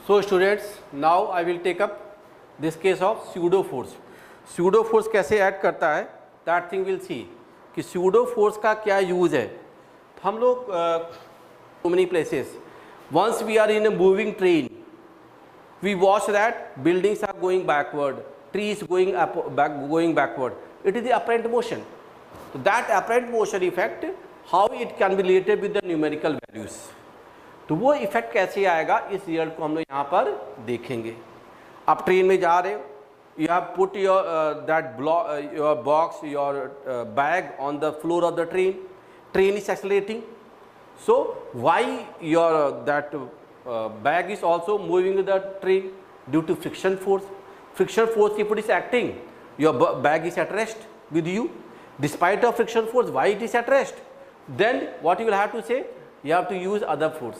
So students, now I will take up this case of pseudo force. Pseudo force कैसे add करता है, that thing we'll see कि pseudo force का क्या use है. तो हम लोग so many places, once we are in a moving train, we watch that buildings are going backward, trees going going backward. It is the apparent motion. So that apparent motion effect, how it can be related with the numerical values. तो वो effect कैसे आएगा, इस result को हम लोग यहाँ पर देखेंगे. आप ट्रेन में जा रहे हो, you have put your your box, your bag on the floor of the train. Train is accelerating. So why your bag is also moving with the train? Due to friction force. Friction force, if it is acting, your bag is at rest with you. Despite of friction force, why it is at rest? Then what you will have to say? You have to use other force.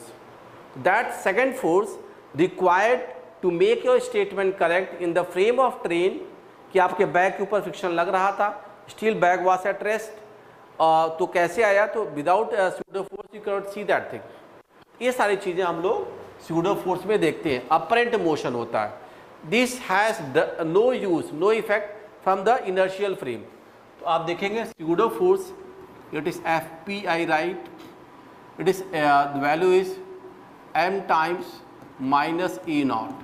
That second force required to make your statement correct in the frame of train कि आपके bag के ऊपर friction लग रहा था, still bag was at rest. तो कैसे आया? तो without pseudo force you can not see that thing. ये सारी चीज़ें हम लोग स्यूडो फोर्स में देखते हैं. अपरेंट मोशन होता है. This has no use, no effect from the inertial frame. तो आप देखेंगे pseudo force, it is F P I right, it is the value is m times minus a naught.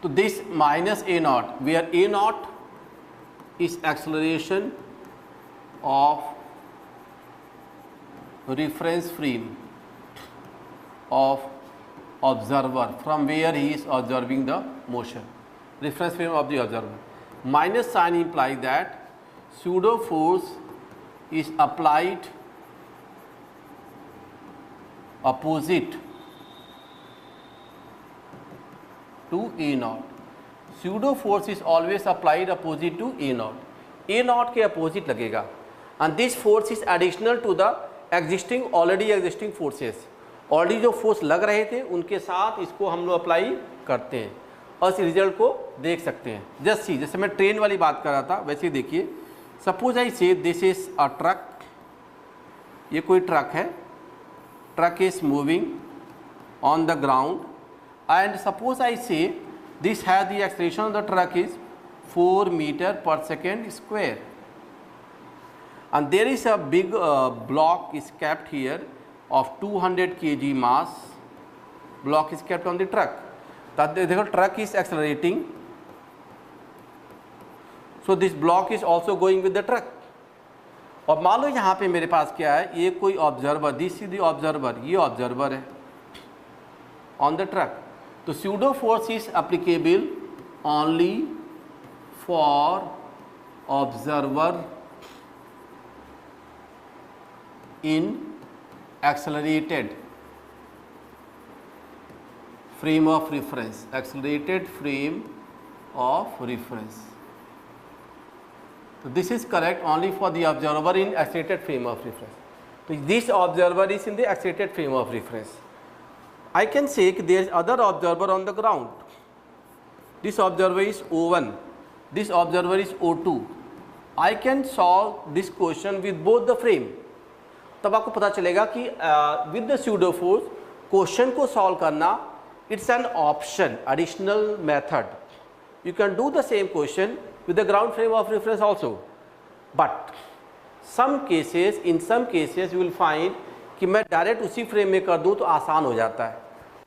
So this minus a naught, where a naught is acceleration of reference frame of observer from where he is observing the motion, reference frame of the observer. Minus sign implies that pseudo force is applied opposite to A naught. Pseudo force is always applied opposite to A naught. A naught के opposite लगेगा. And this force is additional to the existing already existing forces. Already जो force लग रहे थे उनके साथ इसको हम लोग अप्लाई करते हैं और इस रिजल्ट को देख सकते हैं. जस्ट सी, जैसे मैं ट्रेन वाली बात कर रहा था वैसे ही देखिए. सपोज आई से दिस इज अ ट्रक. ये कोई ट्रक है. Truck is moving on the ground, and suppose I say this has the acceleration of the truck is 4 meter per second square, and there is a big block is kept here of 200 kg mass. Block is kept on the truck. That the truck is accelerating, so this block is also going with the truck. और मान लो यहाँ पे मेरे पास क्या है, ये कोई observer, this is the observer, ये ऑब्जर्वर है ऑन द ट्रक. तो pseudo force is applicable only for observer in accelerated frame of reference. Accelerated frame of reference. So this is correct only for the observer in accelerated frame of reference. So this observer is in the accelerated frame of reference. I can say there is other observer on the ground. This observer is O1. This observer is O2. I can solve this question with both the frame. तब आपको पता चलेगा कि with the pseudo force question को solve करना it's an option, additional method. You can do the same question with the ground frame of reference also, but some cases, in some cases you will find कि मैं direct उसी frame में कर दूं तो आसान हो जाता है.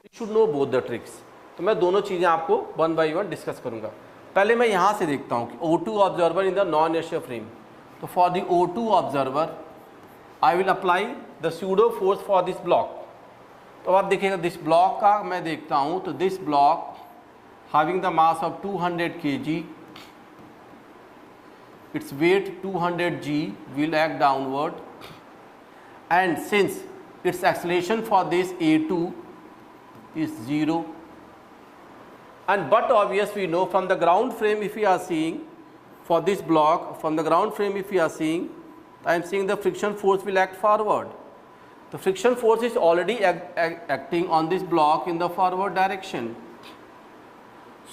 You should know both the tricks. तो मैं दोनों चीज़ें आपको वन बाई वन डिस्कस करूंगा. पहले मैं यहाँ से देखता हूँ कि O2 observer in the non inertial frame. तो for the O2 observer I will apply the pseudo force for this block. तो आप देखिएगा दिस ब्लॉक का मैं देखता हूँ. तो this block having the mass of 200 kg, its weight 200 g will act downward, and since its acceleration for this A2 is 0, and but obvious we know from the ground frame, if we are seeing for this block, from the ground frame if we are seeing, I am seeing the friction force will act forward. The friction force is already acting on this block in the forward direction.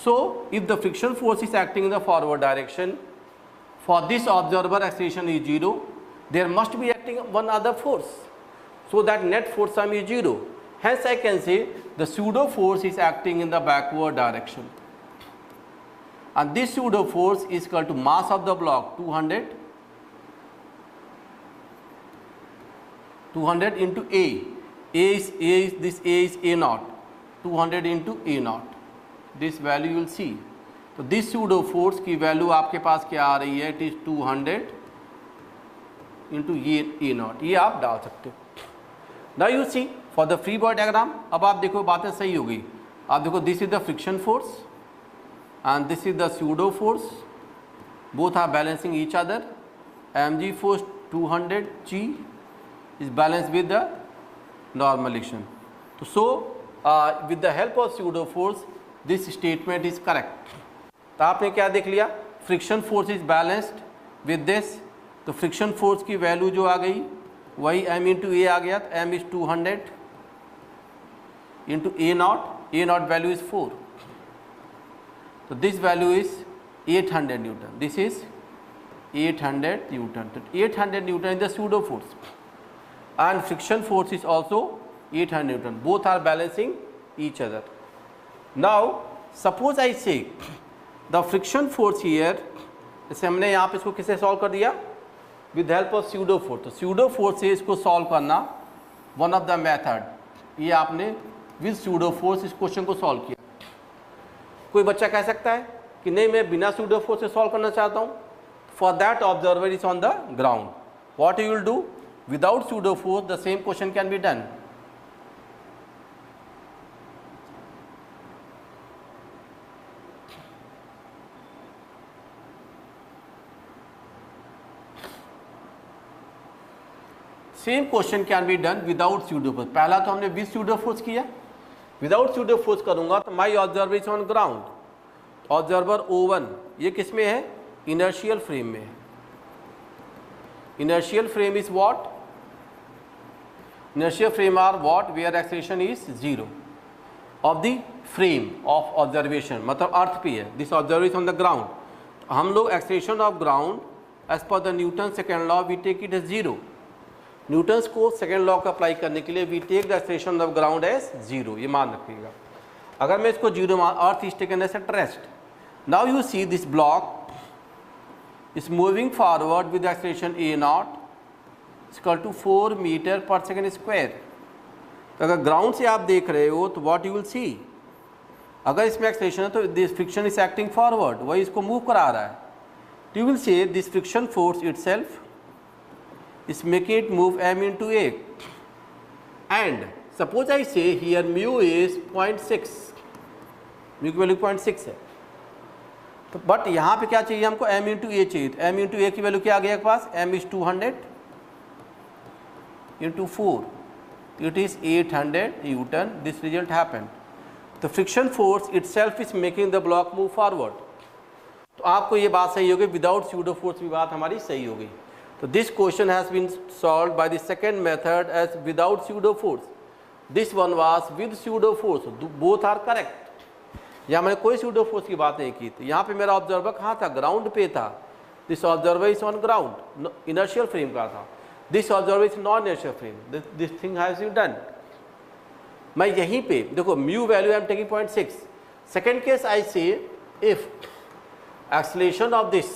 So if the friction force is acting in the forward direction, for this observer acceleration is 0, there must be acting one other force, so that net force sum is 0. Hence I can say the pseudo force is acting in the backward direction, and this pseudo force is equal to mass of the block 200 into A is this A is A naught, 200 into A naught, this value you will see. तो this pseudo force की value आपके पास क्या आ रही है, it is 200 into ये A naught, ये आप डाल सकते हो. Now you see for the free body diagram. अब आप देखो बातें सही हो गई. आप देखो this is the friction force and this is the pseudo force, both are balancing each other. mg force 200 g is balanced with the normal action. So with the help of pseudo force this statement is correct. तो आपने क्या देख लिया, friction force is balanced with this. तो friction force की value जो आ गई वही m इंटू ए आ गया. तो m is 200 into A not value is 4. So this value is 800 Newton. This is 800 Newton. So 800 Newton is the pseudo force, and friction force is also 800 Newton. Both are balancing each other. Now suppose I say the friction force here, जैसे हमने यहाँ पे इसको किससे solve कर दिया, with help of pseudo force. तो pseudo force से इसको सॉल्व करना one of the method. ये आपने with pseudo force इस क्वेश्चन को सॉल्व किया. कोई बच्चा कह सकता है कि नहीं मैं बिना pseudo force से सॉल्व करना चाहता हूँ. For that observer is on the ground. What you will do, without pseudo force the same question can be done. Same question can be done without pseudo force. पहला तो हमने with pseudo force किया. Without pseudo force करूंगा तो my observer is on ground. Observer O1 ये किस में है, इनर्शियल फ्रेम में है. Inertial frame is what, inertial frame are what where acceleration is 0 of the frame of observation, मतलब अर्थ पे है. This observer is on the ground. हम लोग acceleration of ground as per the Newton second law we take it as 0. Newton's को second law को apply करने के लिए we take the acceleration of ground as 0. ये मान रखिएगा. अगर मैं इसको 0 मान, earth is taken as at rest. Now you see this block is moving forward with acceleration a naught equal to 4 metre per second square. तो अगर ground से आप देख रहे हो तो व्हाट यू विल सी, अगर इसमें एक्सेलरेशन है तो this friction is acting forward, वही इसको मूव करा रहा है. You will say this friction force itself is making it move m into a, and suppose I say here mu is 0.6, mu की वैल्यू 0.6 है. तो बट यहाँ पे क्या चाहिए हमको, m into a चाहिए. तो m into a की वैल्यू क्या आ गया आपके पास, m is 200 into 4, it is 800 Newton. This result happened. The friction force itself is making the block move forward. तो आपको ये बात सही हो गई, विदाउट pseudo force भी बात हमारी सही हो गई. So this question has been solved by the second method as without pseudo force. This one was with pseudo force. Both are correct. यहाँ मैंने कोई pseudo force की बात नहीं की थी. यहाँ पे मेरा ऑब्जर्वर कहाँ था, ग्राउंड पे था. This observer is on ground, inertial frame का था. This observer is non-inertial frame. This thing has been done. मैं यहीं पे देखो mu value I am taking 0.6. Second case I say if acceleration of this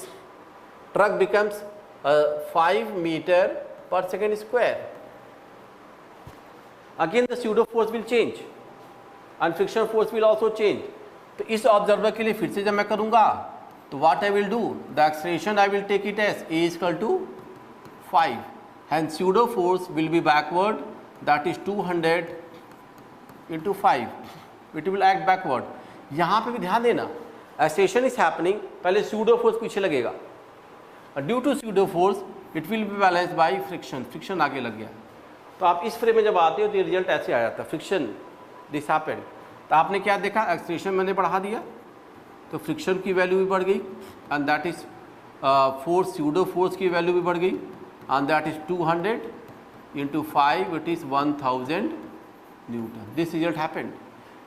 truck becomes 5 meter per second square, again the pseudo force will change and friction force will also change. तो इस observer के लिए फिर से जब मैं करूंगा तो what I will do, the acceleration I will take it as a is equal to 5 and pseudo force will be backward, that is 200 into 5. It will act backward. यहाँ पे भी ध्यान देना, acceleration is happening, पहले pseudo force पीछे लगेगा. Due to pseudo force it will be balance by friction. Friction आगे लग गया. तो आप इस फ्रेम में जब आते हो तो ये रिजल्ट ऐसे आ जाता है, फ्रिक्शन दिस हैपेंड. तो आपने क्या देखा, एक्सेलरेशन मैंने बढ़ा दिया तो फ्रिक्शन की वैल्यू भी बढ़ गई and that is force, pseudo force की वैल्यू भी बढ़ गई and that is 200 into 5 it is 1000 Newton. This result happened.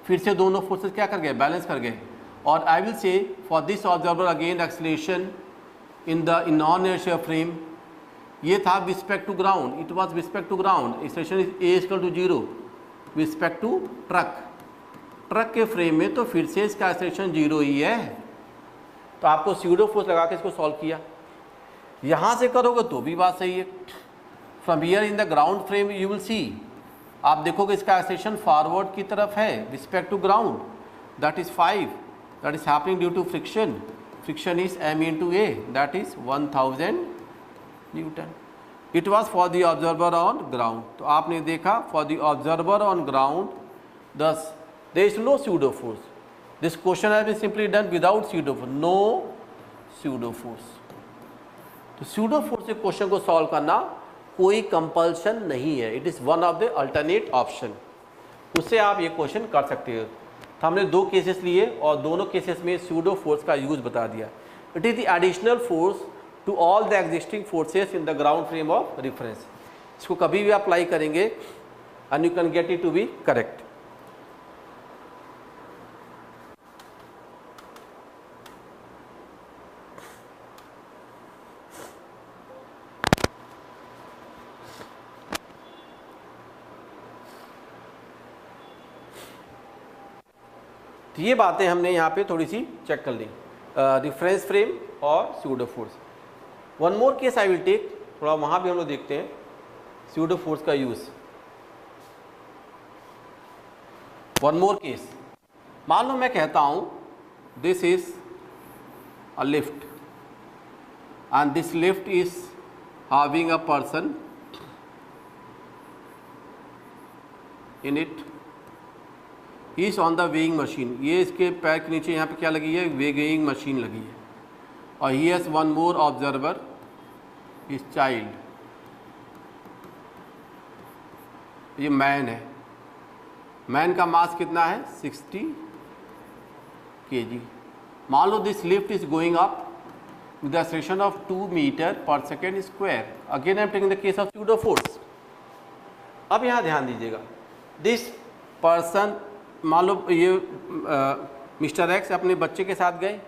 फिर से दोनों फोर्सेस क्या कर गए, बैलेंस कर गए. और आई विल से for this observer again acceleration in non-inertial frame, ये था with respect to ground, it was with respect to ground, acceleration is a is equal to 0 with respect to truck. Truck के frame में, तो फिर से इसका acceleration 0 ही है। तो आपको स्यूडो फोर्स लगा के इसको सॉल्व किया। यहाँ से करोगे तो भी बात सही है। From here in the ground frame you will see, आप देखोगे इसका एक्सेलरेशन फॉरवर्ड की तरफ है respect to ground, that is 5, that is happening due to friction. Friction is m into a, that is 1000 newton. It was for the observer on ground. तो आपने देखा for the observer on ground thus there is no pseudo force. This question has been simply done without pseudo force, no pseudo force. तो pseudo force से question को solve करना कोई compulsion नहीं है, it is one of the alternate option, उससे आप ये क्वेश्चन कर सकते हो। तो हमने 2 केसेस लिए और दोनों केसेस में स्यूडो फोर्स का यूज बता दिया। It is the additional force to all the existing forces in the ground frame of reference. इसको कभी भी अप्लाई करेंगे and you can get it to be correct. तो ये बातें हमने यहाँ पे थोड़ी सी चेक कर ली, रिफरेंस फ्रेम और pseudo force. One more case I will take, थोड़ा वहाँ भी हम लोग देखते हैं स्यूडो फोर्स का यूज। वन मोर केस, मान लो मैं कहता हूँ this is a lift and this lift is having a person in it, is on the weighing machine. ये इसके पैर के नीचे यहाँ पे क्या लगी है, वेइंग मशीन लगी है। और he has one more observer is child, ये मैन है। मैन का मास कितना है 60 kg। मान लो this lift is going up with the acceleration of 2 metre per second square. Again I am taking the case of pseudo force. अब यहाँ ध्यान दीजिएगा, दिस पर्सन, मान लो ये मिस्टर एक्स अपने बच्चे के साथ गए,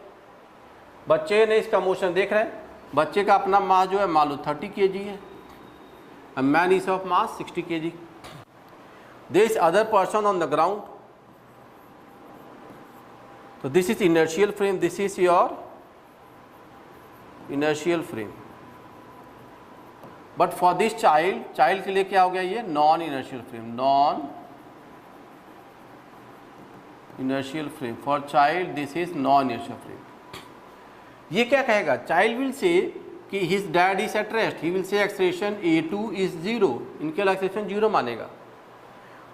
बच्चे ने इसका मोशन देख रहे हैं, बच्चे का अपना मास जो है मान लो 30 kg है, man is of mass 60 kg। There is other person on the ground, तो this is inertial frame, this is your inertial frame. But for this child, child के लिए क्या हो गया, ये non inertial frame, non inertial frame. For child this is non inertial frame. ये क्या कहेगा, चाइल्ड विल से कि his dad is at rest, he will से एक्सेलरेशन a2 इज 0, इनके लिए एक्सेलरेशन 0 मानेगा।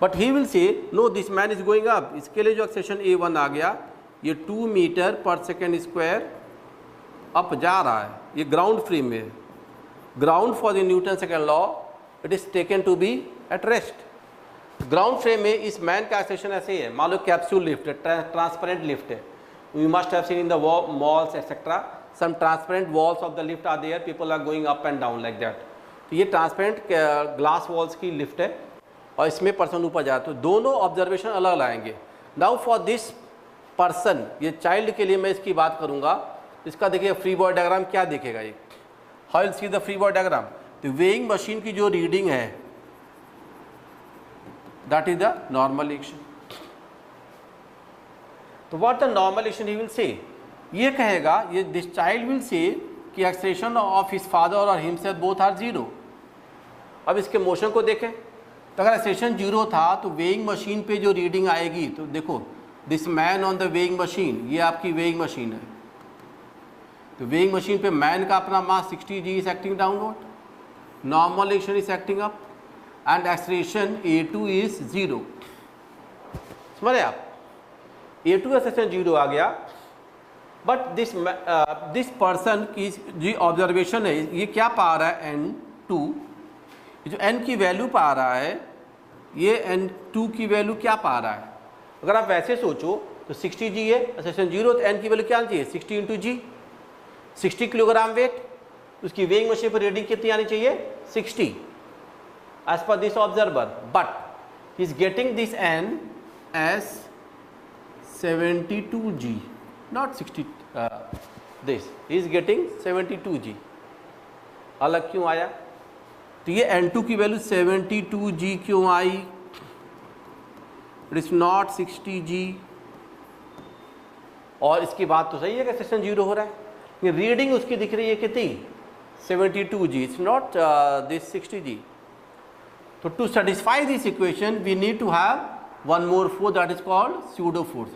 But he will say no this man is going up, इसके लिए जो एक्सेलरेशन a1 आ गया, ये 2 metre per second square up जा रहा है, ये ग्राउंड फ्रेम में है। Ground for the Newton second law it is taken to be at rest. Ground frame में इस मैन का एक्सेलरेशन ऐसे ही है, मान लो कैप्सूल लिफ्ट है, ट्रांसपेरेंट लिफ्ट है। You must have seen in the malls etc. some transparent walls of the lift are there, people are going up and down like that. तो ये ट्रांसपेरेंट ग्लास वॉल्स की lift है और इसमें person ऊपर जाए, तो दोनों ऑब्जर्वेशन अलग अलग आएंगे। नाउ फॉर दिस पर्सन, ये चाइल्ड के लिए मैं इसकी बात करूंगा, इसका देखिए फ्री बॉडी डायग्राम क्या दिखेगा। ये how will see the free body diagram, तो वेइंग मशीन की जो रीडिंग है that is the normal action. तो what the normal action he will say, ये कहेगा, ये दिस चाइल्ड विल से कि एक्सेलरेशन ऑफ हिज फादर और हिमसेल्फ बोथ आर 0। अब इसके मोशन को देखें, तो अगर एक्सेलरेशन 0 था तो वेइंग मशीन पे जो रीडिंग आएगी, तो देखो this man on the weighing machine, ये आपकी वेइंग मशीन है। तो वेइंग मशीन पे मैन का अपना मास 60 g is acting downward, normal action is acting up and acceleration a2 is 0। समझे आप, a2 एक्सेलरेशन 0 आ गया, बट दिस पर्सन की जो ऑब्जर्वेशन है ये क्या पा रहा है n2, जो n की वैल्यू पा रहा है, ये n2 की वैल्यू क्या पा रहा है। अगर आप वैसे सोचो तो 60 g है, एक्सेलरेशन 0, तो n की वैल्यू क्या आनी चाहिए 60 इंटू जी, 60 किलोग्राम वेट, उसकी वेइंग मशीन पर रीडिंग कितनी आनी चाहिए 60 as per this observer, but he is getting this n as 72g, not 60, this he is getting 72g। अलग क्यों आया, तो ये n2 की वैल्यू 72g क्यों आई, इट इज नॉट 60G। और इसकी बात तो सही है कि सेक्शन 0 हो रहा है, लेकिन रीडिंग उसकी दिख रही है कितनी 72G, it's not this 60G। तो to satisfy this equation we need to have one more force that is called pseudo force.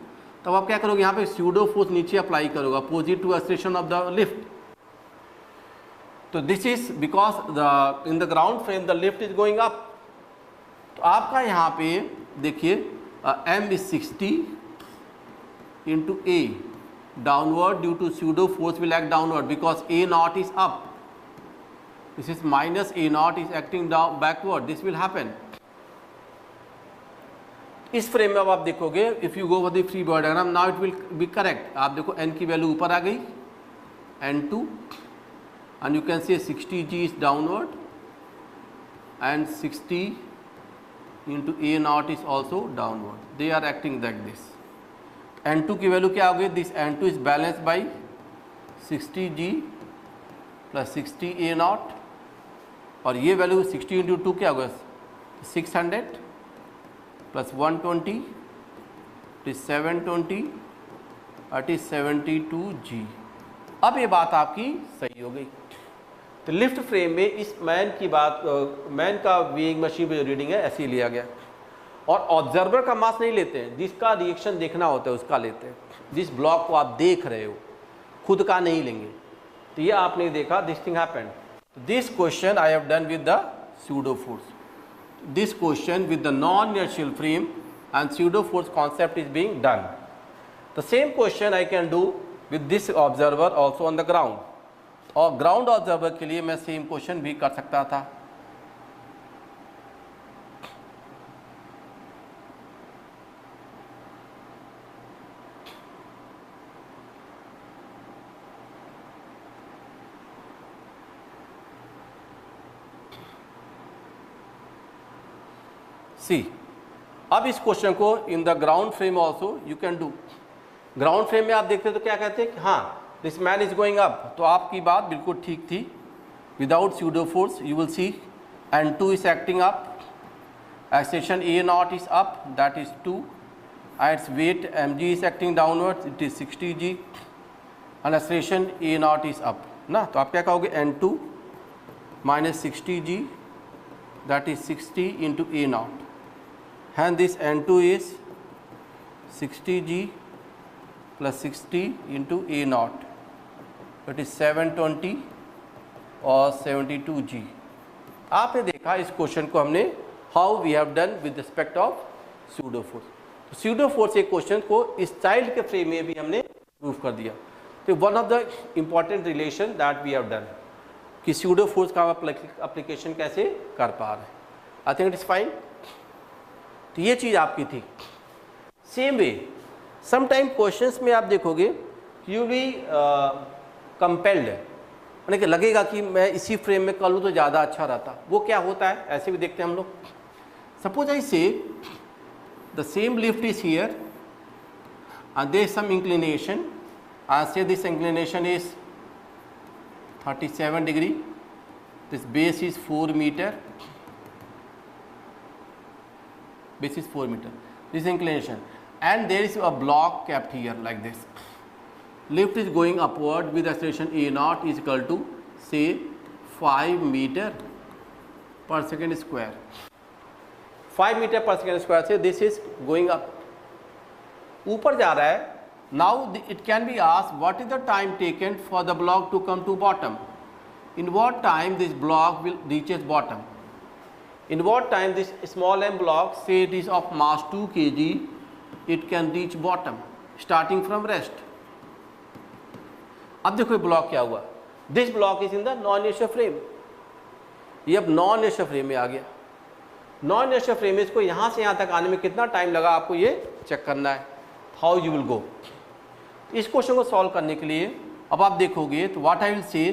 तब आप क्या करोगे, यहाँ पे स्यूडो फोर्स नीचे अप्लाई करोगे opposite to acceleration of the lift. तो this is because the in the ground frame the lift is going up. तो आपका यहाँ पे देखिए M is 60 into A downward due to pseudo force will act downward because A naught is up. This is minus A naught is acting down backward. This will happen. इस frame में अब आप देखोगे if you go for the free body diagram now it will B correct. आप देखो n की value ऊपर आ गई n2 and you can say 60G is downward and 60 into A naught is also downward. They are acting like this. n2 की value क्या होगी, this n2 is balance by 60G plus 60 A naught और ये value 60 into 2 क्या होगा 600 plus 120 it is 720 it is 72G। अब ये बात आपकी सही हो गई। तो लिफ्ट फ्रेम में इस मैन की बात मैन का वेइंग मशीन पे जो रीडिंग है ऐसे ही लिया गया और ऑब्जर्वर का मास नहीं लेते हैं, जिसका रिएक्शन देखना होता है उसका लेते हैं। जिस ब्लॉक को आप देख रहे हो खुद का नहीं लेंगे। तो ये आपने देखा this thing happened. This question I have done with the pseudo force. This question with the non inertial frame and pseudo force concept is being done. The same question I can do with this observer also on the ground. और ground observer के लिए मैं same question भी कर सकता था। सी अब इस क्वेश्चन को इन the ground frame also you can do. Ground frame में आप देखते हो तो क्या कहते हैं कि हाँ this man is going up. तो आपकी बात बिल्कुल ठीक थी। Without pseudo force you will C n2 is acting up, acceleration A naught is up that is 2 and its weight mg is acting downwards it is 60G and acceleration A naught is up ना। तो आप क्या कहोगे n2 minus 60G that is 60 into A naught and this n2 is 60G plus 60 into A naught it is 720 और 72G। आपने देखा इस question को हमने how we have done with respect of pseudo force. तो स्यूडो फोर्स एक question को इस चाइल्ड के फ्रेम में भी हमने प्रूव कर दिया। तो one of the important relation that we have done कि स्यूडो फोर्स का एप्लीकेशन कैसे कर पा रहे हैं। I think it is fine. तो ये चीज़ आपकी थी। Same way some time questions में आप देखोगे यू बी कंपेल्ड, यानी कि लगेगा कि मैं इसी फ्रेम में कर लूँ तो ज़्यादा अच्छा रहता। वो क्या होता है ऐसे भी देखते हैं हम लोग। सपोज आई से the same lift is here and there is some inclination, I say this inclination is 37 degree, this base is 4 meter, base is 4 meter, this inclination, and there is a block kept here like this. Lift is going upward with acceleration A naught is equal to say 5 meter per second square. 5 meter per second square से this is going up, ऊपर जा रहा है. Now it can be asked what is the time taken for the block to come to bottom. In what time this block will reaches bottom? In what time this small m block, say it is of mass 2 kg, it can reach bottom starting from rest. अब देखो ये block क्या हुआ. This block is in the non inertial frame. ये अब non inertial frame में आ गया. Non inertial frame में इसको यहाँ से यहाँ तक आने में कितना टाइम लगा आपको ये चेक करना है. How you will go. इस क्वेश्चन को सॉल्व करने के लिए अब आप देखोगे तो व्हाट आई विल से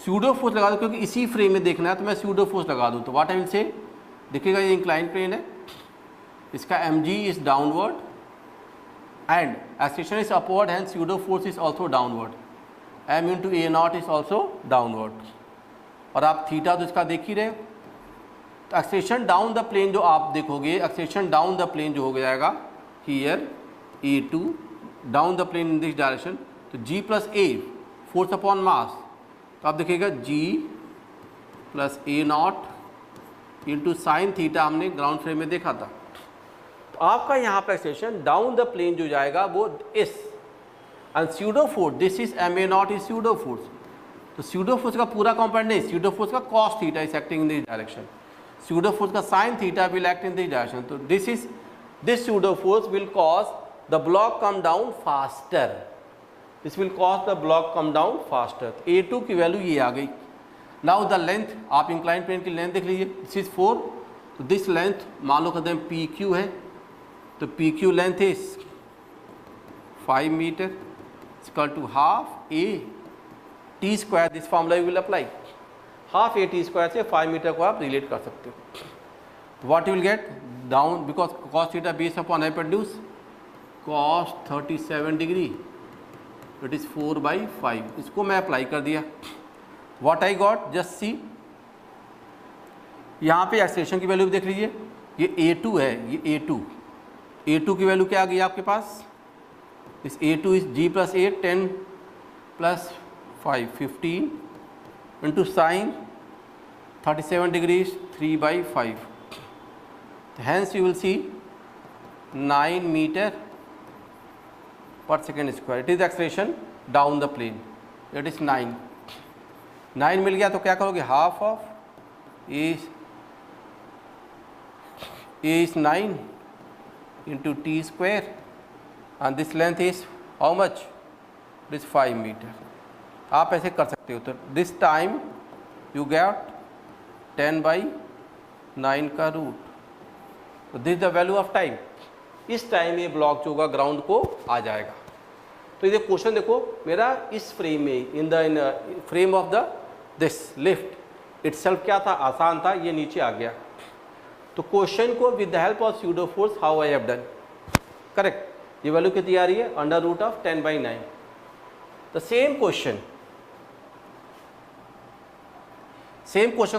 स्यूडो फोर्स लगा दो, क्योंकि इसी फ्रेम में देखना है तो मैं स्यूडो फोर्स लगा दूँ. तो व्हाट आई विल से, देखिएगा ये इंक्लाइन प्लेन है, इसका mg is downward and acceleration is upward and pseudo force is also downward. m into A naught is also downward. और आप थीटा तो इसका देख ही रहे. तो एक्सेलेरेशन डाउन द प्लेन जो आप देखोगे, एक्सेलेरेशन डाउन द प्लेन जो हो जाएगा here a2 down the plane in this direction, तो g plus a force upon mass, तो आप देखिएगा g plus a naught into sine theta, हमने ग्राउंड फ्रेम में देखा था। तो आपका यहाँ पर एक्सेलेरेशन डाउन द प्लेन जो जाएगा वो इस, and pseudo force this is M A naught is pseudo force. तो स्यूडो फोर्स का पूरा कंपोनेंट नहीं, स्यूडो फोर्स का cos theta is acting in this direction, pseudo force का sine theta will act in this direction. तो this pseudo force will cause the block come down faster, this will cause the block come down faster. A2 की value ये आ गई। Now the length, आप incline plane की length देख लीजिए, this is 4, तो दिस लेंथ मान लो कहते हैं PQ है, तो PQ length is 5 metre equal to half a t square, this formula you will apply, half a t square से 5 मीटर को आप रिलेट कर सकते हो। What you will get down, because cos theta base upon hypotenuse cos 37 degree, it is 4/5, इसको मैं apply कर दिया। What I got, just see, यहाँ पे एक्सेलेरेशन की वैल्यू भी देख लीजिए, ये A2 है, ये A2 की वैल्यू क्या आ गई आपके पास, इस A2 is g plus A 10 plus 5 15 into sine 37 degrees 3/5, hence you will see 9 metre per second square, it is acceleration down the plane, it is 9 मिल गया तो क्या करोगे, half of A is 9 into T square and this length is how much, it is 5 meter। आप ऐसे कर सकते हो। तो this time you get 10/9 का रूट, तो this the value of time, इस टाइम ये ब्लॉक जो होगा ग्राउंड को आ जाएगा। तो ये क्वेश्चन देखो मेरा इस फ्रेम में, इन frame of the this lift itself क्या था, आसान था, ये नीचे आ गया। तो क्वेश्चन को with the help of pseudo force how I have done, correct, ये वैल्यू कितनी आ रही है, under root of 10/9। The same question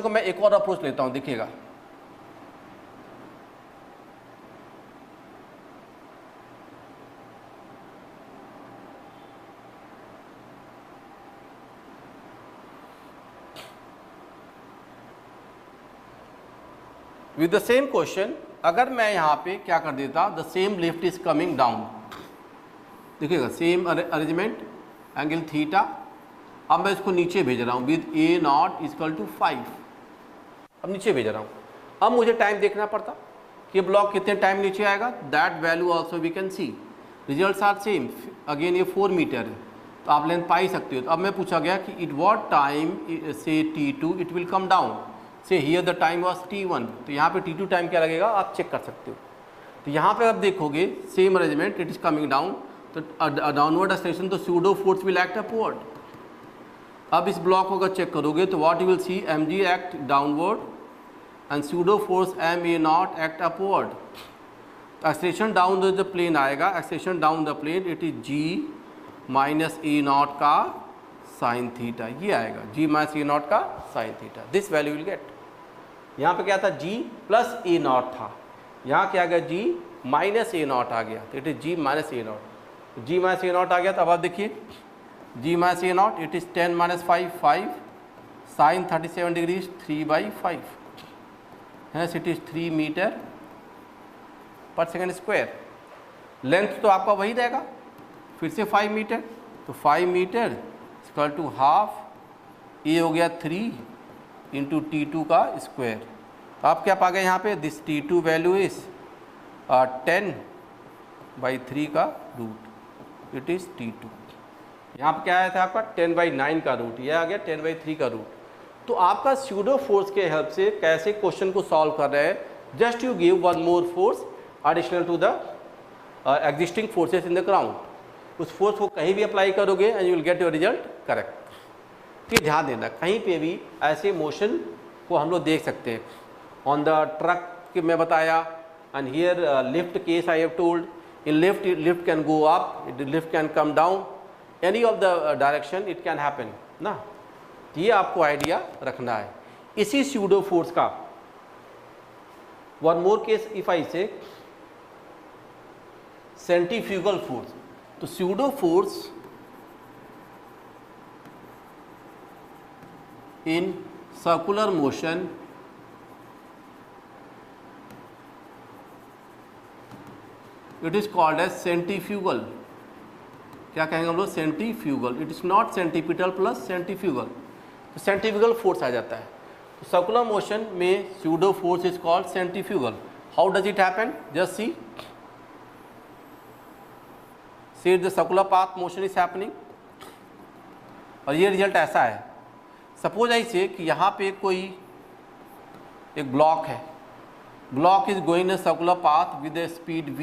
को मैं एक और अप्रोच लेता हूं, देखिएगा। विद द सेम क्वेश्चन अगर मैं यहाँ पे क्या कर देता, the same lift is coming down, देखिएगा सेम अरेंजमेंट, एंगल थीटा, अब मैं इसको नीचे भेज रहा हूँ with a naught equal to 5, अब नीचे भेज रहा हूँ। अब मुझे टाइम देखना पड़ता कि ब्लॉक कितने टाइम नीचे आएगा, that value also we can see, result are same, again ये 4 मीटर है, तो आप लेंथ पा ही सकते हो। तो अब मैं पूछा गया कि इट व्हाट टाइम से T2 it will come down, say here the time was T1, तो यहाँ पे T2 टाइम क्या लगेगा आप चेक कर सकते हो। तो यहाँ पे आप देखोगे same arrangement, it is coming down, तो डाउनवर्ड एक्सेलरेशन, तो pseudo force will act upward. अब इस ब्लॉक को अगर चेक करोगे तो what you will see, mg act downward and pseudo force ma0 act upward. Acceleration down the plane आएगा, acceleration down the plane it is g minus a0 का sine theta, ये आएगा g माइनस a0 का sine theta, this value will get. यहाँ पे क्या था, g plus a0 था, यहाँ क्या आ गया, g माइनस a0 आ गया, तो it is g minus a0, g minus a0 आ गया। तो अब आप देखिए g minus a0 it is 10 minus 5 sine 37 degrees 3/5, hence it is 3 metre per second square. Length तो आपका वही रहेगा, फिर से 5 मीटर, तो 5 मीटर इक्वल टू हाफ, ये हो गया 3 इंटू T2 का स्क्वायर। तो आप क्या पा गए यहाँ पे, दिस T2 वैल्यू इज 10/3 का रूट, इट इज T2। यहाँ पे क्या आया था आपका 10/9 का रूट, यह आ गया 10/3 का रूट। तो आपका स्यूडो फोर्स के हेल्प से कैसे क्वेश्चन को सॉल्व कर रहे हैं, just you give one more force additional to the existing forces in the ground, उस फोर्स को कहीं भी अप्लाई करोगे and you will get your result correct. तो ध्यान देना, कहीं पे भी ऐसे मोशन को हम लोग देख सकते हैं। ऑन द ट्रक के मैं बताया, and here lift case I have told, in lift can go up, lift can come down, any of the direction it can happen ना। ये आपको आइडिया रखना है। इसी स्यूडो फोर्स का one more case if I say centrifugal force, तो pseudo force in circular motion it is called as centrifugal. क्या कहेंगे हम लोग? Centrifugal. It is not centripetal plus centrifugal, तो सेंट्रीफ्यूगल फोर्स आ जाता है। तो सर्कुलर मोशन में pseudo force is called centrifugal. How does it happen? Just see the circular path motion is happening, और ये रिजल्ट ऐसा है। सपोज ऐसे कि यहाँ पे कोई एक ब्लॉक है, block is going in circular path with a speed v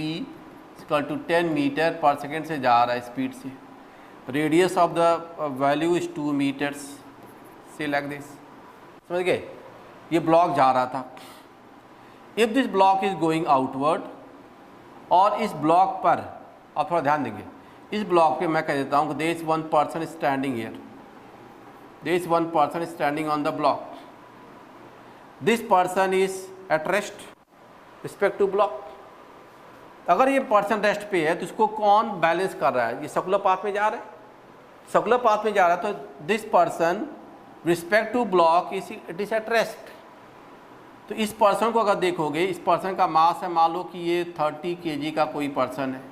equal to 10 metre per second से जा रहा है स्पीड से, radius of the value is 2 metres, say like this. समझ गए? ये ब्लॉक जा रहा था। If this block is going outward, और इस ब्लॉक पर आप थोड़ा ध्यान देंगे, इस ब्लॉक पे मैं कह देता हूँ कि there is one person standing here, there is one person standing on the block, this person is at rest respect to block. अगर ये पर्सन रेस्ट पे है तो इसको कौन बैलेंस कर रहा है? ये सर्कुलर पाथ में जा रहा है, सर्कुलर पाथ में जा रहा है, तो this person respect to block it is at rest. तो इस पर्सन को अगर देखोगे, इस पर्सन का मास है, मान लो कि ये 30 kg का कोई पर्सन है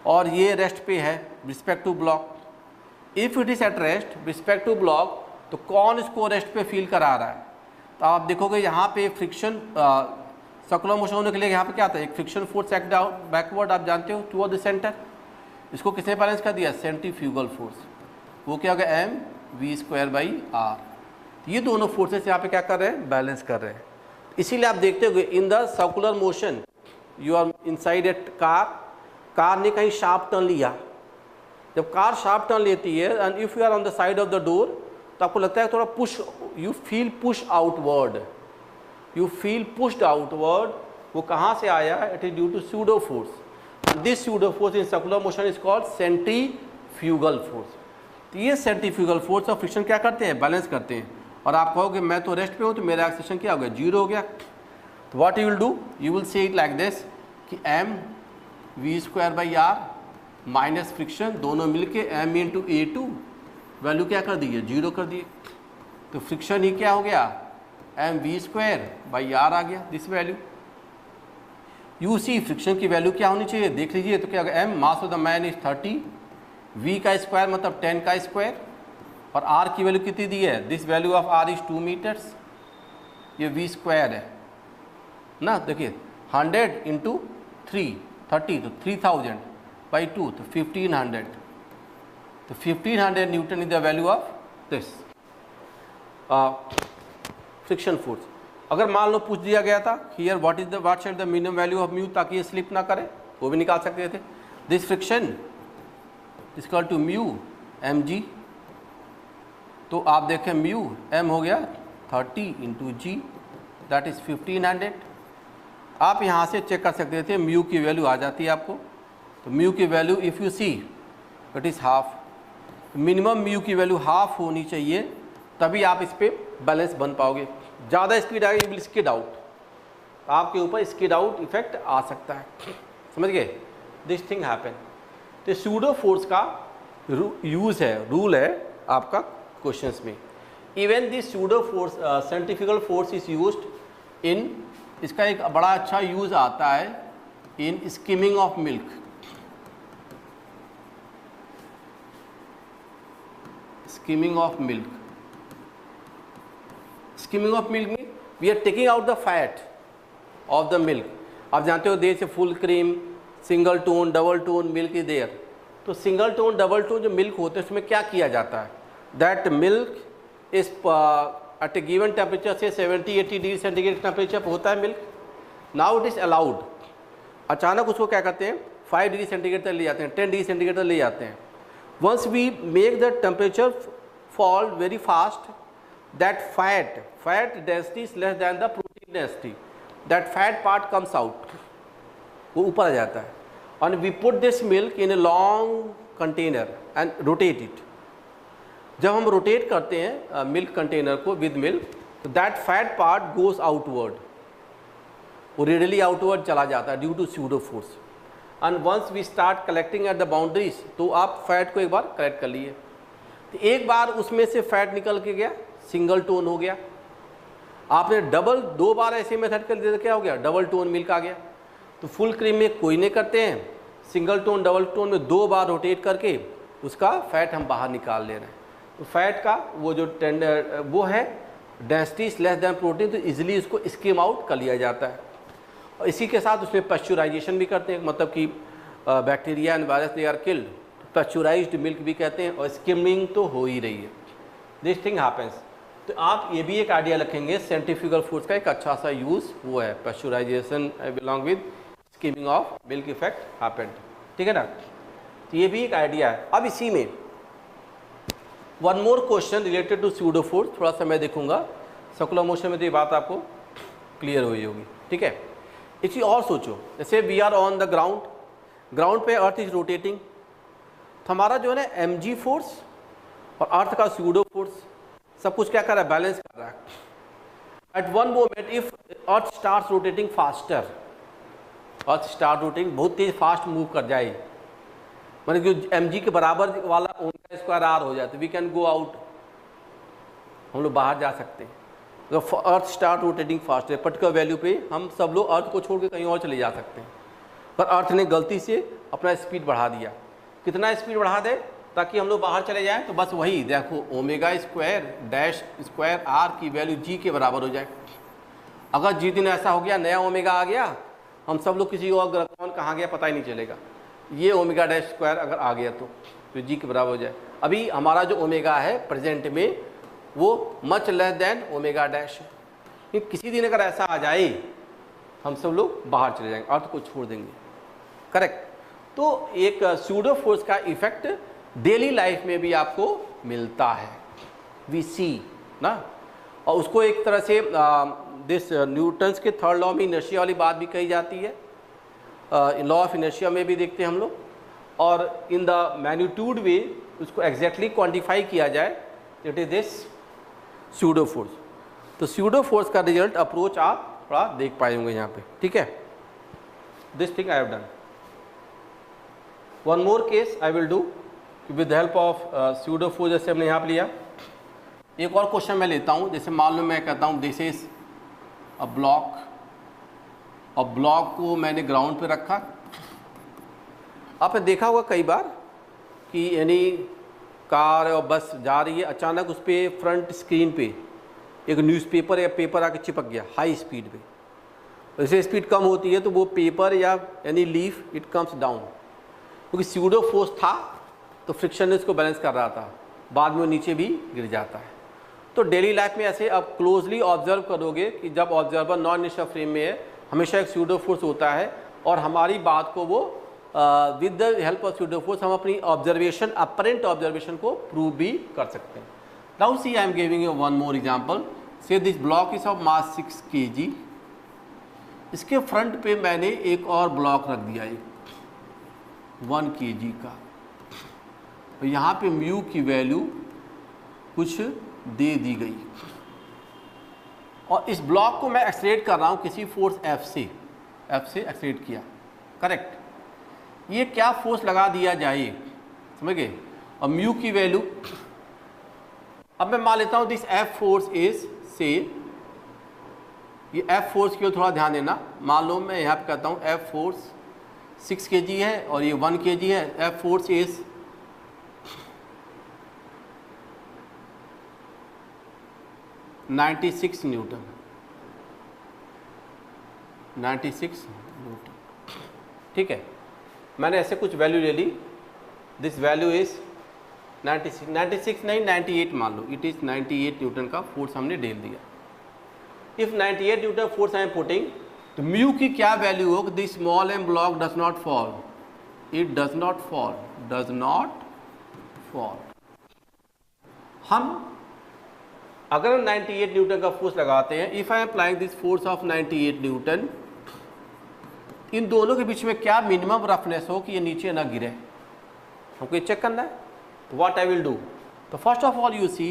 और ये रेस्ट पे है respect to block. If it is at rest respect to block, तो कौन इसको रेस्ट पे फील करा रहा है? तो आप देखोगे यहाँ पे फ्रिक्शन, सर्कुलर मोशन होने के लिए यहाँ पे क्या आता है? एक friction force act down backward, आप जानते हो, टुवर्ड द सेंटर। इसको किसने बैलेंस कर दिया? Centrifugal force. वो क्या होगा? mv²/r। ये दोनों फोर्सेस यहाँ पे क्या कर रहे हैं? बैलेंस कर रहे हैं। इसीलिए आप देखते हो in the circular motion you are inside at car, car ने कहीं शार्प टर्न लिया, जब कार शार्प टर्न लेती है and if you are on the side of the door, तो आपको लगता है थोड़ा push, you feel push outward, you feel pushed outward. वो कहाँ से आया? It is due to pseudo force. This pseudo force in circular motion is called centrifugal force. तो ये सेंट्रीफ्यूगल फोर्स और फ्रिक्शन क्या करते हैं? बैलेंस करते हैं। और आप कहोगे मैं तो रेस्ट पे हूँ, तो मेरा एक्सेलरेशन क्या हो गया? 0 हो गया। तो what you will do? You will say it like this कि mv²/r माइनस फ्रिक्शन, दोनों मिलके m इंटू A2 वैल्यू क्या कर दी है? 0 कर दिए। तो फ्रिक्शन ही क्या हो गया? mv²/r आ गया, this value. You see friction की वैल्यू क्या होनी चाहिए? देख लीजिए, तो क्या होगा? m mass of the man is 30, v का स्क्वायर मतलब 10 का स्क्वायर, और r की वैल्यू कितनी दी है? This value of r is 2 metres, ये v² है ना। देखिए 100 इंटू 3 30, तो 3000/2, तो 1500। तो 1500 Newton is the value of this friction force. अगर मान लो पूछ दिया गया था here what should the minimum value of mu, ताकि ये स्लिप ना करे, वो भी निकाल सकते थे। This friction is equal to mu mg। तो आप देखें म्यू m हो गया 30 इंटू g, दैट इज 1500। आप यहाँ से चेक कर सकते थे, म्यू की वैल्यू आ जाती है आपको। तो म्यू की value if you see it is half, minimum mu की वैल्यू हाफ होनी चाहिए, तभी आप इस पर बैलेंस बन पाओगे। ज़्यादा स्पीड आएगी, यू विल स्किड आउट, आपके ऊपर स्किड आउट इफेक्ट आ सकता है। समझ गए? This thing happen. तो स्यूडो फोर्स का यूज़ है, रूल है आपका क्वेश्चंस में। Even this pseudo force centrifugal force is used in, इसका एक बड़ा अच्छा यूज़ आता है in skimming of milk. Skimming of milk, skimming of milk में we are taking out the fat of the milk. आप जानते हो देयर से full cream, single tone, double tone milk is there. तो सिंगल टोन, डबल टोन जो milk होते हैं उसमें क्या किया जाता है? That milk is at a given temperature से 70-80 डिग्री सेंटीग्रेड टेम्परेचर पर होता है milk. Now it is allowed, अचानक उसको क्या करते हैं? 5 डिग्री सेंटीग्रेड तक ले जाते हैं, 10 डिग्री सेंटीग्रेड तक ले जाते हैं। Once we make the temperature fall very fast, that fat density is less than the protein density, that fat part comes out, वो ऊपर आ जाता है। and we put this milk in a long container and rotate it. जब हम rotate करते हैं milk container को with milk, तो that fat part goes outward, वो रेडियली आउटवर्ड चला जाता है due to pseudo force. And once we start collecting at the boundaries, तो आप फैट को एक बार कलेक्ट कर लिए, तो एक बार उसमें से फैट निकल के गया, सिंगल टोन हो गया। आपने डबल 2 बार ऐसे मेथड कर दिया, क्या हो गया, डबल टोन मिल्क आ गया। तो फुल क्रीम में कोई नहीं करते हैं, सिंगल टोन डबल टोन में 2 बार रोटेट करके उसका फैट हम बाहर निकाल ले रहे हैं। तो फैट का वो जो टेंडर वो है डेंसिटी लेस देन प्रोटीन, तो इजीली उसको स्कीम आउट कर लिया जाता है। और इसी के साथ उसमें पैस्चराइजेशन भी करते हैं, मतलब कि bacteria and virus they are killed, pasteurised milk भी कहते हैं, और स्किमिंग तो हो ही रही है, दिस थिंग हैपेंस। तो आप ये भी एक आइडिया रखेंगे, सेंट्रीफ्यूगल फोर्स का एक अच्छा सा यूज़ वो है pasteurisation belong with skimming of milk effect happened, ठीक है ना। तो ये भी एक आइडिया है। अब इसी में one more question related to pseudo force, थोड़ा सा मैं देखूंगा, सर्कुलर मोशन में तो ये बात आपको क्लियर हुई होगी, ठीक है। एक चीज़ और सोचो, जैसे we are on the ground, ground पे अर्थ इज रोटेटिंग, तो हमारा जो है ना mg फोर्स और अर्थ का स्यूडो फोर्स सब कुछ क्या कर रहा है, बैलेंस कर रहा है। At one moment if earth start rotating faster, earth start rotating बहुत तेज फास्ट मूव कर जाए, मतलब जो mg के बराबर वाला ओमेगा स्क्वायर r हो जाए, तो वी कैन गो आउट, हम लोग बाहर जा सकते हैं। तो अर्थ स्टार्ट रोटेटिंग फास्ट है, पर्टिकुलर वैल्यू पे हम सब लोग अर्थ को छोड़ के कहीं और चले जा सकते हैं, पर अर्थ ने गलती से अपना स्पीड बढ़ा दिया। कितना स्पीड बढ़ा दे ताकि हम लोग बाहर चले जाएं, तो बस वही देखो omega square dash square r की वैल्यू g के बराबर हो जाए। अगर जिस दिन ऐसा हो गया नया ओमेगा आ गया, हम सब लोग किसी और कौन कहाँ गया पता ही नहीं चलेगा, ये ओमेगा डैश स्क्वायर अगर आ गया तो g के बराबर हो जाए। अभी हमारा जो ओमेगा है प्रेजेंट में वो much less than omega dash है, किसी दिन अगर ऐसा आ जाए हम सब लोग बाहर चले जाएंगे, अर्थ को छोड़ देंगे, करेक्ट। तो एक स्यूडो फोर्स का इफेक्ट डेली लाइफ में भी आपको मिलता है, वी सी ना। और उसको एक तरह से दिस न्यूटन्स के थर्ड लॉ में इनर्शिया वाली बात भी कही जाती है, लॉ ऑफ इनर्शिया में भी देखते हैं हम लोग, और इन द मैग्नीट्यूड वे उसको एग्जैक्टली क्वांटिफाई किया जाए, it is this pseudo force. तो स्यूडो फोर्स का रिजल्ट अप्रोच आप थोड़ा देख पाए होंगे यहाँ पे, ठीक है। This thing I have done. One more case I will do with help of pseudo force, जैसे हमने यहाँ पे लिया। एक और क्वेश्चन मैं लेता हूँ, जैसे मान लो मैं कहता हूँ दिस इज अ ब्लॉक, और ब्लॉक को मैंने ग्राउंड पे रखा। आपने देखा होगा कई बार कि यानी कार और बस जा रही है, अचानक उस पर फ्रंट स्क्रीन पे एक न्यूज़पेपर या पेपर आके चिपक गया हाई स्पीड पे। जैसे स्पीड कम होती है तो वो पेपर या यानी लीफ इट कम्स डाउन, क्योंकि स्यूडो फोर्स था तो फ्रिक्शन ने इसको बैलेंस कर रहा था, बाद में वो नीचे भी गिर जाता है। तो डेली लाइफ में ऐसे आप क्लोजली ऑब्जर्व करोगे कि जब ऑब्जर्वर नॉन इनर्शियल फ्रेम में है हमेशा एक स्यूडो फोर्स होता है, और हमारी बात को वो with the help of pseudo force हम अपनी ऑब्जर्वेशन अपरेंट ऑब्जर्वेशन को प्रूव भी कर सकते हैं। Now see I am giving you one more example, say this block is of mass 6 kg, इसके फ्रंट पे मैंने एक और ब्लॉक रख दिया, एक 1 kg का, तो यहाँ पे म्यू की वैल्यू कुछ दे दी गई, और इस ब्लॉक को मैं एक्सलेट कर रहा हूँ किसी फोर्स F से एक्सलेट किया, करेक्ट। ये क्या फोर्स लगा दिया जाए, समझ गए, और म्यू की वैल्यू, अब मैं मान लेता हूँ दिस F फोर्स इज से, ये F फोर्स की ओर थोड़ा ध्यान देना। मान लो मैं यहाँ पे कहता हूँ F फोर्स 6 kg है और ये 1 kg है, F force is 96 Newton, 96 Newton, ठीक है। मैंने ऐसे कुछ वैल्यू ले ली, दिस वैल्यू इज 96 नहीं 98 मान लो, इट इज 98 न्यूटन का फोर्स हमने डेल दिया। If 98 newton force I am putting, तो म्यू की क्या वैल्यू हो, this small m block does not fall, it does not fall, does not fall. हम अगर 98 न्यूटन का फोर्स लगाते हैं, if I am applying this force of 98 newton, इन दोनों के बीच में क्या मिनिमम रफनेस हो कि ये नीचे ना गिरे, हमको ये चेक करना है। तो व्हाट आई विल डू, तो first of all you see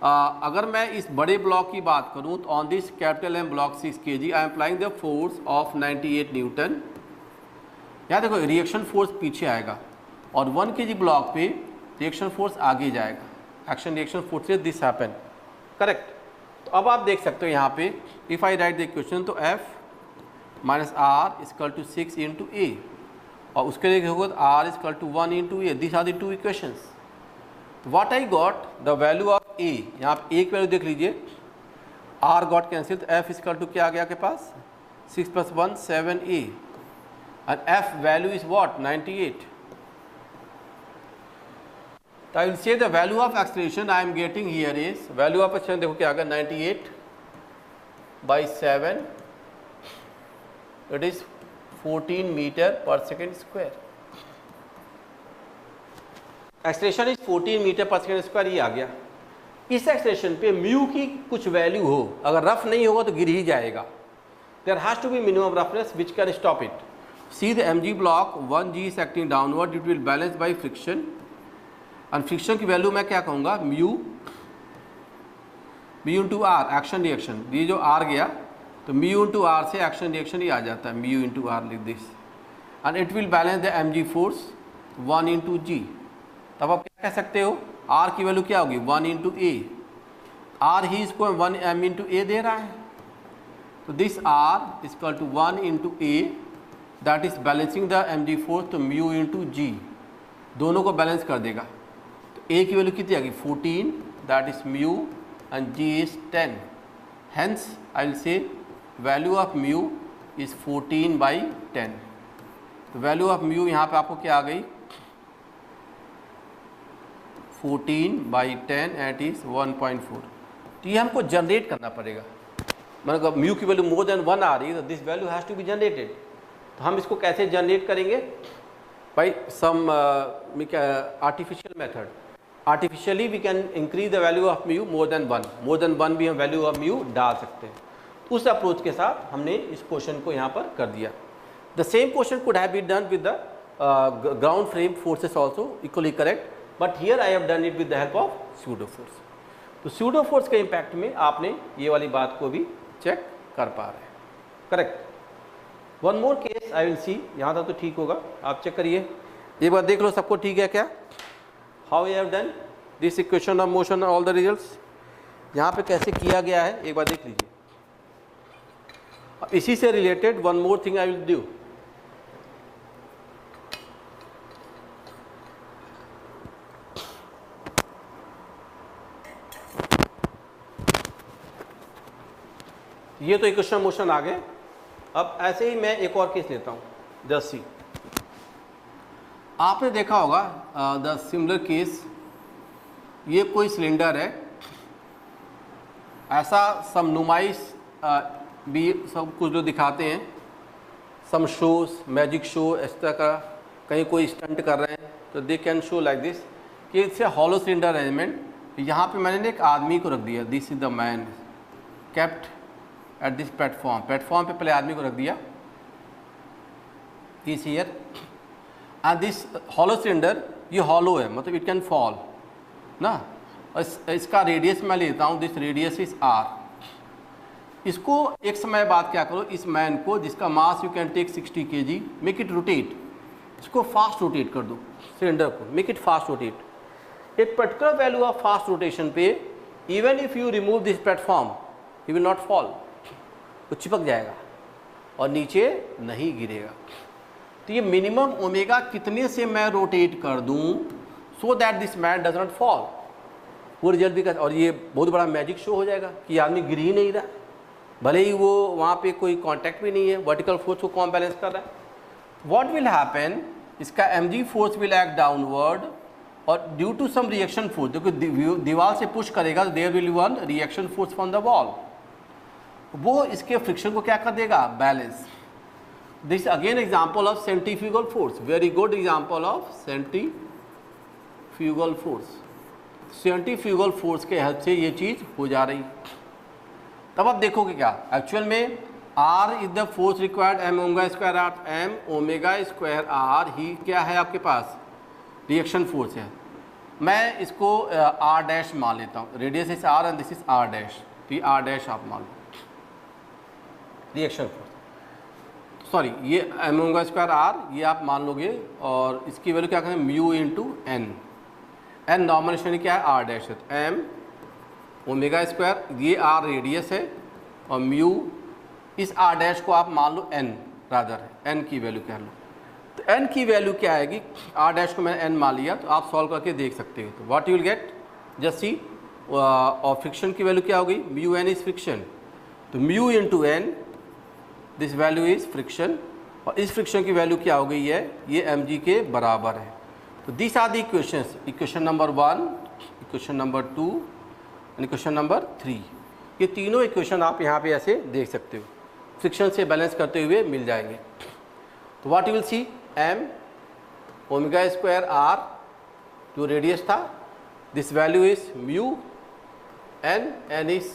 अगर मैं इस बड़े ब्लॉक की बात करूं तो on this capital M block 6 kg I am applying the force of 98 newton. यहाँ देखो रिएक्शन फोर्स पीछे आएगा और 1 kg ब्लॉक पे रिएक्शन फोर्स आगे जाएगा। एक्शन रिएक्शन फोर्स से दिस हैपन, करेक्ट। तो अब आप देख सकते हो यहाँ पे if I right the equation तो F minus R is equal to 6 into a, और उसके लिए होगा तो R equal to 1 into a. This are the two equations. What I got the value of a, यहाँ पे एक वैल्यू देख लीजिए, R गॉट कैंसिल, तो F इजकल टू क्या आ गया आपके पास 6 + 1 7a and F value is what 98. So I will say the value of acceleration I am getting here is value of acceleration देखो क्या आ गया 98 by 7, it is 14 meter per second square. Acceleration is 14 metre per second square, ये आ गया। इस acceleration पे mu की कुछ वैल्यू हो, अगर रफ नहीं होगा तो गिर ही जाएगा। There has to be minimum roughness which can stop it. See the mg block 1g is acting downward, it will balance by friction, and friction की वैल्यू मैं क्या कहूँगा mu into R action reaction. ये जो आर गया तो mu into R से एक्शन रिएक्शन ही आ जाता है, म्यू इंटू आर लिख this, and it will balance the mg force 1 into g. तब आप क्या कह सकते हो आर की वैल्यू क्या होगी 1 इंटू ए, आर ही इसको 1 m इंटू ए दे रहा है, तो this R is equal to 1 into a, that is balancing the mg force, तो म्यू इंटू जी दोनों को बैलेंस कर देगा। तो ए की वैल्यू कितनी आ गई 14, that is mu, and g is 10, hence I will say value of mu is 14 by 10। तो वैल्यू ऑफ म्यू यहाँ पे आपको क्या आ गई 14 by 10 एट इज 1.4। तो ये हमको जनरेट करना पड़ेगा, मतलब म्यू की वैल्यू मोर देन 1 आ रही है तो this value has to be generated. तो हम इसको कैसे जनरेट करेंगे by some artificial method. Artificially we can increase the value of mu more than 1 भी हम वैल्यू ऑफ म्यू डाल सकते हैं। तो उस अप्रोच के साथ हमने इस क्वेश्चन को यहाँ पर कर दिया। The same question could have been done with the ground frame forces also equally correct, but here I have done it with the help of pseudo force. तो स्यूडो फोर्स के इम्पैक्ट में आपने ये वाली बात को भी चेक कर पा रहे हैं, correct. One more case I will see, यहाँ तक तो ठीक होगा, आप चेक करिए एक बार देख लो सबको ठीक है क्या। How you have done this equation of motion all the results, यहाँ पे कैसे किया गया है एक बार देख लीजिए। इसी से related one more thing I will do, ये तो इक्वेशन मोशन आ गए। अब ऐसे ही मैं एक और केस लेता हूँ, जस्ट सी, आपने देखा होगा द सिमिलर केस, ये कोई सिलेंडर है, ऐसा सम नुमाइश भी सब कुछ जो दिखाते हैं, सम शोज मैजिक शो इस तरह का, कहीं कोई स्टंट कर रहे हैं तो they can show like this कि इससे हॉलो सिलेंडर अरेंजमेंट। यहाँ पे मैंने एक आदमी को रख दिया, this is the man kept at this platform, platform पे पहले आदमी को रख दिया, इस here, and this hollow cylinder ये हॉलो है, मतलब इट कैन फॉल ना। इसका रेडियस मैं लेता हूँ, दिस रेडियस इज आर। इसको एक समय बाद क्या करो, इस मैन को जिसका mass you can take 60 kg, make it rotate, इसको फास्ट रोटेट कर दो सिलेंडर को, मेक इट फास्ट रोटेट। एक particular value of fast rotation पे even if you remove this platform he will not fall, वो चिपक जाएगा और नीचे नहीं गिरेगा। तो ये मिनिमम ओमेगा कितने से मैं रोटेट कर दूं सो that this man does not fall, वो रिजल्ट भी कर, और ये बहुत बड़ा मैजिक शो हो जाएगा कि आदमी गिर ही नहीं रहा, भले ही वो वहाँ पे कोई कांटेक्ट भी नहीं है, वर्टिकल फोर्स को कौन बैलेंस कर रहा है। व्हाट विल हैपन, इसका mg force will act downward, और due to some reaction force, जो कि दीवार से पुश करेगा, there will one reaction force from the wall, वो इसके फ्रिक्शन को क्या कर देगा balance. This again example of centrifugal force, very good example of centrifugal force. Centrifugal force के हेल्प से ये चीज़ हो जा रही। तब आप देखोगे क्या एक्चुअल में R is the force required m omega square R, m omega square R ही क्या है आपके पास रिएक्शन फोर्स है, मैं इसको आर डैश मान लेता हूँ, radius is R and this is R dash, तो ये आर डैश आप मान लो रिएक्शन फोर्स, सॉरी ये एम ओमेगा स्क्वायर आर ये आप मान लोगे, और इसकी वैल्यू क्या करें mu into N, N normal action क्या है आर डैश है, तो एम ओमेगा स्क्वायर ये आर रेडियस है और म्यू इस आर डैश को आप मान लो एन, रादर एन की वैल्यू क्या लो, तो एन की वैल्यू क्या आएगी, आर डैश को मैंने एन मान लिया, तो आप सॉल्व करके देख सकते हो, तो what you will get just see, और फ्रिक्शन की वैल्यू क्या हो गई, म्यू एन इज फ्रिक्शन, तो mu into N this value is friction, और इस फ्रिक्शन की वैल्यू क्या हो गई है, ये एम जी के बराबर है। तो this are the equations, equation number 1, equation number 2 and equation number 3, ये तीनों इक्वेशन आप यहाँ पे ऐसे देख सकते हो, फ्रिक्शन से बैलेंस करते हुए मिल जाएंगे। तो what you will see, M omega square R जो रेडियस था, this value is mu N, N is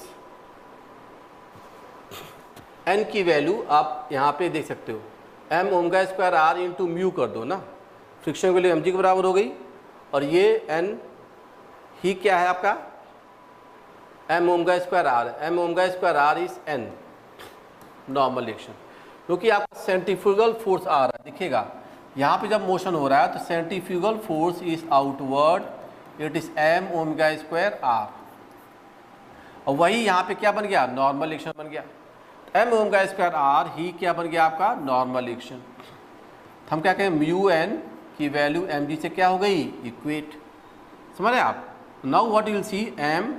N की वैल्यू आप यहाँ पे देख सकते हो, M omega square R into mu कर दो ना, फ्रिक्शन वैल्यू एम जी के बराबर हो गई, और ये एन ही क्या है आपका M omega square R, M omega square R is N normal reaction, क्योंकि आपका सेंट्रीफ्यूगल फोर्स आ रहा है, दिखेगा यहाँ पे जब मोशन हो रहा है तो centrifugal force is outward, it is M omega square R, और वही यहाँ पे क्या बन गया नॉर्मल रिएक्शन बन गया, एम ओमेगा स्क्वायर आर ही क्या बन गया आपका नॉर्मल रिएक्शन, हम क्या कहें म्यू एन की वैल्यू एम जी से क्या हो गई इक्वेट, समझ रहे आप। Now what you will see, M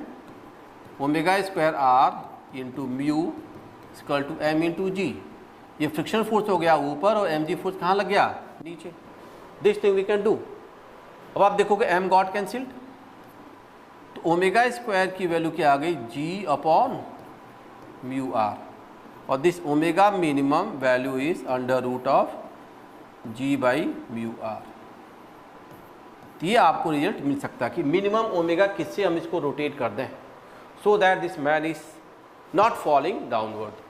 omega square R into mu equal to m into g, ये फ्रिक्शन फोर्स हो गया ऊपर और एम जी फोर्स कहाँ लग गया नीचे, this thing we can do. अब आप देखोगे एम गॉट कैंसिल्ड, तो ओमेगा स्क्वायर की वैल्यू क्या आ गई जी अपॉन म्यू आर, और this omega minimum value is under root of g by mu R, ये आपको रिजल्ट मिल सकता है कि मिनिमम ओमेगा किससे हम इसको रोटेट कर दें, so that this man is not falling downward.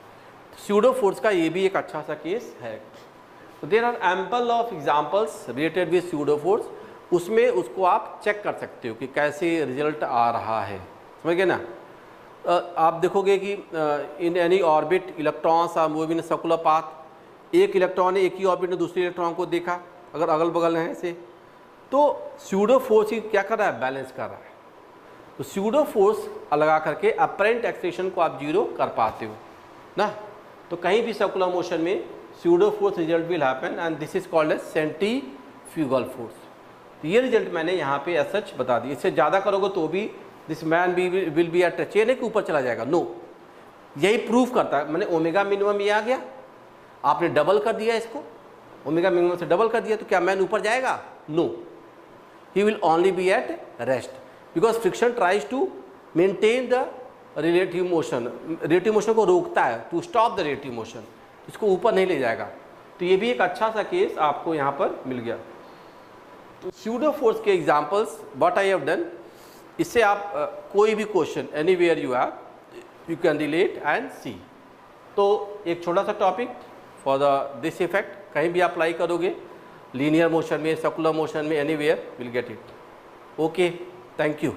Pseudo force का ये भी एक अच्छा सा केस है। तो there are ample of examples related with pseudo force, उसमें उसको आप चेक कर सकते हो कि कैसे रिजल्ट आ रहा है, समझ गए ना। आप देखोगे कि in any orbit electrons are moving in circular path, एक इलेक्ट्रॉन ने एक ही ऑर्बिट में दूसरे इलेक्ट्रॉन को देखा, अगर अगल बगल हैं ऐसे, तो स्यूडो फोर्स ही क्या कर रहा है बैलेंस कर रहा है, तो स्यूडो फोर्स लगा करके अपरेंट एक्सेलरेशन को आप जीरो कर पाते हो ना। तो कहीं भी सर्कुलर मोशन में pseudo force result will happen and this is called as centrifugal force. तो ये रिजल्ट मैंने यहाँ पे एज सच बता दिया, इससे ज़्यादा करोगे तो भी this man be will be at chain के ऊपर चला जाएगा, नो, यही प्रूफ करता है। मैंने ओमेगा मिनिमम ये आ गया, आपने डबल कर दिया इसको, ओमेगा मिनिमम से डबल कर दिया, तो क्या मैन ऊपर जाएगा, no, he will only be at rest, because friction tries to maintain the relative motion को रोकता है, to stop the relative motion, इसको ऊपर नहीं ले जाएगा। तो ये भी एक अच्छा सा केस आपको यहाँ पर मिल गया। तो स्यूडो फोर्स के examples what I have done, इससे आप कोई भी question anywhere you are you can relate and see. तो एक छोटा सा topic for the this effect, कहीं भी आप अप्लाई करोगे, लीनियर मोशन में, सर्कुलर मोशन में, anywhere will get it. Okay, thank you.